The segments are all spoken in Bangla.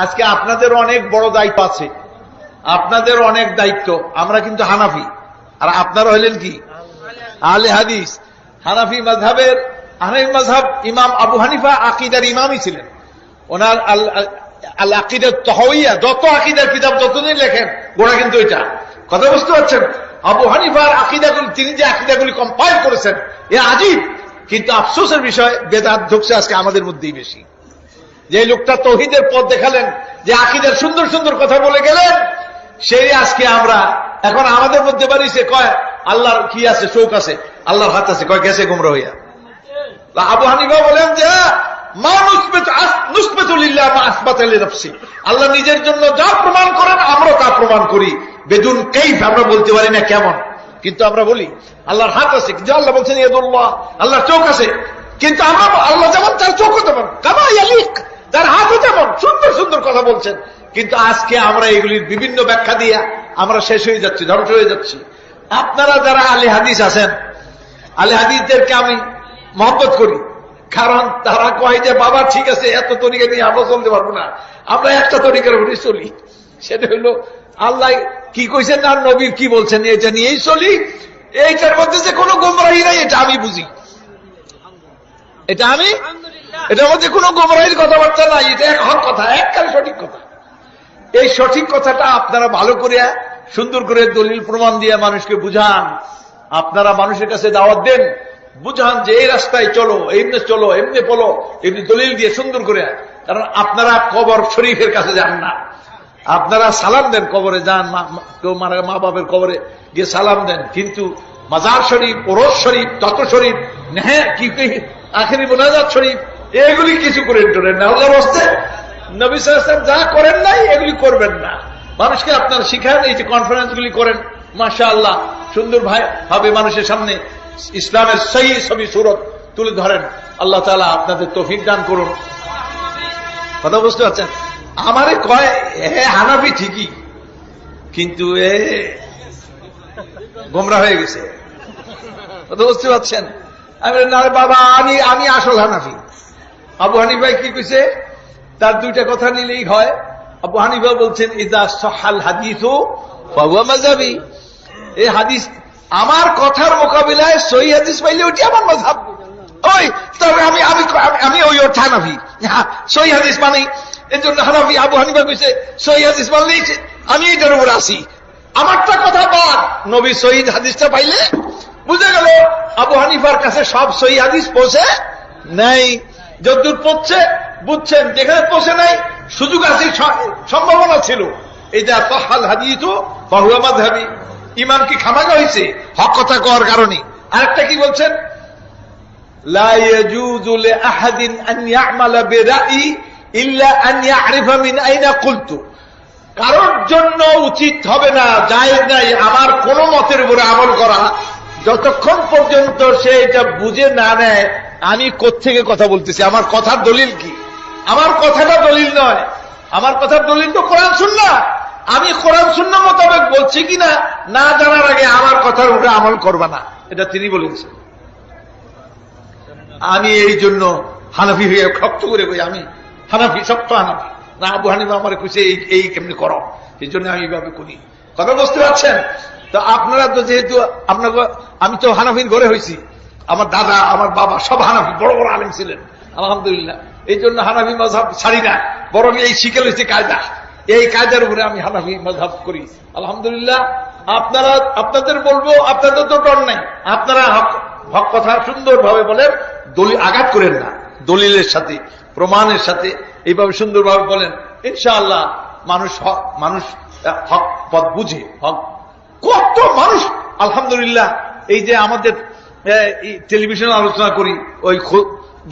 আজকে আপনাদের অনেক বড় দায়িত্ব আছে, আপনাদের অনেক দায়িত্ব। আমরা কিন্তু হানাফি, আর আপনারা হইলেন কি আহলে হাদিস। হানাফি মাযহাবের হানাফি মাযহাব ইমাম আবু হানিফা আকীদার ইমামই ছিলেন। ওনার আল আকীদাত তাহাউইয়া, যত আকীদার কিতাব যতদিন লেখেন গোড়া কিন্তু এটা। কথা বুঝতে পারছেন? আবু হানিফার আকীদাগুলি, তিনি যে আকীদাগুলি কম্পাইল করেছেন, এ আজীব। কিন্তু আফসোসের বিষয়, বেদাত ঢুকছে আজকে আমাদের মধ্যেই বেশি। যে লোকটা তৌহিদের পথ দেখালেন, যে আকীদার সুন্দর সুন্দর কথা বলে গেলেন, সেই আজকে আমরা এখন আমাদের মধ্যে বাড়িছে, কয় আল্লাহর কি আছে, চোখ আছে, আল্লাহর হাত আছে, কয় গেছে গুমরা হইয়া। আবু হানিফা বলেন যে আল্লাহ নিজের জন্য যা প্রমাণ করেন আমরা তা প্রমাণ করি, বেদুন কাইফ আমরা বলতে পারি না কেমন, কিন্তু আমরা বলি আল্লাহর হাত আছে। কিন্তু আল্লাহ বলছেন ইয়াদুল্লাহ, আল্লাহর চোখ আছে। কিন্তু আমরা আল্লাহ যেমন তার চোখও তেমন, কামা ইয়ালিক, তার হাতও তেমন, সুন্দর সুন্দর কথা বলছেন। কিন্তু আজকে আমরা এগুলির বিভিন্ন ব্যাখ্যা দিয়ে আমরা শেষ হয়ে যাচ্ছি, ধ্বংস হয়ে যাচ্ছি। আপনারা যারা আলে হাদিস আছেন, আলে হাদিসদেরকে আমি মহব্বত করি, কারণ তারা কয় যে বাবা ঠিক আছে, এত তরিকা নিয়ে আমরা চলতে পারবো না, আমরা একটা তরিকার উপরে চলি। সেটা হলো আল্লাহ কি কইছেন আর নবীর কি বলছেন, এটা নিয়েই চলি। এইটার মধ্যে যে কোনো গোমরাহি নাই, এটা আমি বুঝি, এটার মধ্যে কোনো গোমরাহির কথাবার্তা নাই। এটা এক হক কথা, এককাল সঠিক কথা। এই সঠিক কথাটা আপনারা ভালো করে সুন্দর করে দলিল প্রমাণ দিয়ে মানুষকে বুঝান। আপনারা মানুষের কাছে দাওয়াত দেন, বুঝান যে এই রাস্তায় চলো, এমনি চলো, এমনি বলো, এমনি দলিল দিয়ে সুন্দর করে। কারণ আপনারা কবর শরীফের কাছে যান না, আপনারা সালাম দেন, কবরে যান, কেউ মারা মা বাপের কবরে গিয়ে সালাম দেন, কিন্তু মাজার শরীফ, ওরস শরীফ, তত শরীফ, হ্যাঁ কি আখেরি মোনাজাত শরীফ, এগুলি কিছু করেন টোরেন না। আল্লাহর রাস্তায় নবী সাল্লাল্লাহু আলাইহি ওয়াসাল্লাম যা করেন নাই এগুলি করবেন না। মানুষকে আপনারা শিখান, এই যে কনফারেন্স গুলি করেন, মাশাআল্লাহ সুন্দর ভাবে মানুষের সামনে ইসলামের সহি ছবি সুরত তুলে ধরেন। আল্লাহ তাআলা আপনাদের তৌফিক দান করুন। কথা বুঝতে পারছেন? আমারে কয় হানাফি ঠিকই, কিন্তু গোমরা হয়ে গেছে। কথা বুঝতে পারছেন? আমি না বাবা, আমি আসল হানাফি। আবু হানিফা কি কইছে, তার দুইটা কথা নিলেই হয়। আবু হানিফা বলছেন ইযা সাহাল হাদিসু ফাহুয়া মাযহাবি, এই হাদিস আমার কথার মোকাবিলায় সহি হাদিস পাইলে ওটি আমার মাযহাব। ওই তবে আমি ওই হানাফি, সহি হাদিস মানি, এর জন্য হানাফি। আবু হানিফা কইছে সহি হাদিস মানলেই আমি এটার উপর আসি, আমারটা কথা বাদ, নবী সহি হাদিসটা পাইলে বুঝে গেল। আবু হানিফার কাছে সব সহি হাদিস পৌঁছে নাই, যতদূর পৌঁছে বুঝছেন, যেখানে পৌঁছে নাই সুযোগ আছে, সম্ভাবনা ছিল। এটা সাহাল হাদিসু ফাহুয়া মাযহাবি। ইমাম কি খামাখা হয়েছে হক কথা কওয়ার কারণে? আরেকটা কি বলছেন, লা ইয়াজুযু লিআহাদিন আন ইয়া'মালা বিরাই ইল্লা আন ইয়া'রিফা মিন আইনা কুলতু, কারোর জন্য উচিত হবে না, জায়েজ নাই আমার কোন মতের উপরে আমল করা যতক্ষণ পর্যন্ত সে এটা বুঝে না নেয় আমি কোত্থেকে কথা বলতেছি, আমার কথার দলিল কি। আমার কথাটা দলিল নয়, আমার কথার দলিল তো কোরআন সুন্নাহ। আমি কোরআন সুন্নাহ মোতাবেক বলছি কিনা না জানার আগে আমার কথার উপরে আমল করবা না, এটা তিনি বলেছেন। আমি এই জন্য হানাফি হয়ে শক্ত করে কই, আমি হানাফি, শক্ত হানাফি না। আবু হানিফা আমার কইছে এই কেমনি করো, এই জন্য আমি এইভাবে করি। কথা বুঝতে পারছেন? তো আপনারা তো যেহেতু আমি তো হানাফির ঘরে হয়েছি, আমার দাদা আমার বাবা সব হানাফি, বড় বড় আলেম ছিলেন আলহামদুলিল্লাহ। এই জন্য হানাফি মাযহাব ছাড়ি না, বরং এই শিখে লইছে কায়দা, এই কায়দার উপরে আমি হানাফি মাযহাব করি আলহামদুলিল্লাহ। আপনাদের বলবো, আপনাদের তো ডর নাই, আপনারা হক কথা সুন্দরভাবে বলেন, দলিল আঘাত করেন না, দলিলের সাথে প্রমাণের সাথে এইভাবে সুন্দরভাবে বলেন, ইনশাআল্লাহ মানুষ হক পথ বুঝে। হক কত মানুষ আলহামদুলিল্লাহ, এই যে আমাদের টেলিভিশনে আলোচনা করি, ওই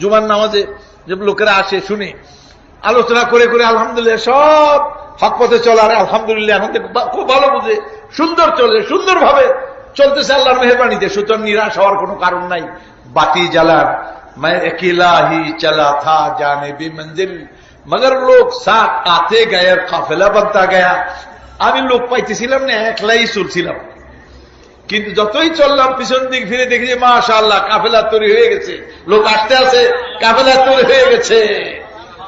জুমার নামাজে যে লোকেরা আসে শুনে আলোচনা করে করে আলহামদুলিল্লাহ সব হক পথে চলার আলহামদুলিল্লাহ এখন খুব ভালো বুঝে, সুন্দর চলে, সুন্দরভাবে চলতেছে আল্লাহর মেহেরবানিতে। সুতরাং নিরাশ হওয়ার কোনো কারণ নাই। বাতি জ্বালান मैं अकेला ही चला था जाने भी मंजिल मगर लोग साथ आते गए और काफिला बनता गया। আমি লোক পাইতেছিলাম না, একলাই চলছিলাম, কিন্তু যতই চললাম পিছন দিক ফিরে দেখি যে মাশাআল্লাহ কাফেলা তৈরি হয়ে গেছে, লোক আসতে আসে, কাফেলা তৈরি হয়ে গেছে।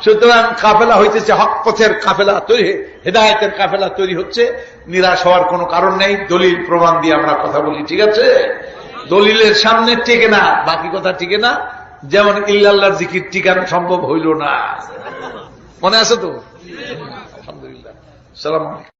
সুতরাং কাফেলা হইতেছে হক পথের কাফেলা তৈরি, হেদায়েতের কাফেলা তৈরি হচ্ছে। নিরাশ হওয়ার কোনো কারণ নেই। দলিল প্রমাণ দিয়ে আমরা কথা বলি, ঠিক আছে? দলিলের সামনে টিকে না, বাকি কথা টিকে না। যেমন ইল্লাল্লাহর জিকির টিকানো সম্ভব হইল না, মনে আছে তো? আলহামদুলিল্লাহ। সালাম আলাইকুম।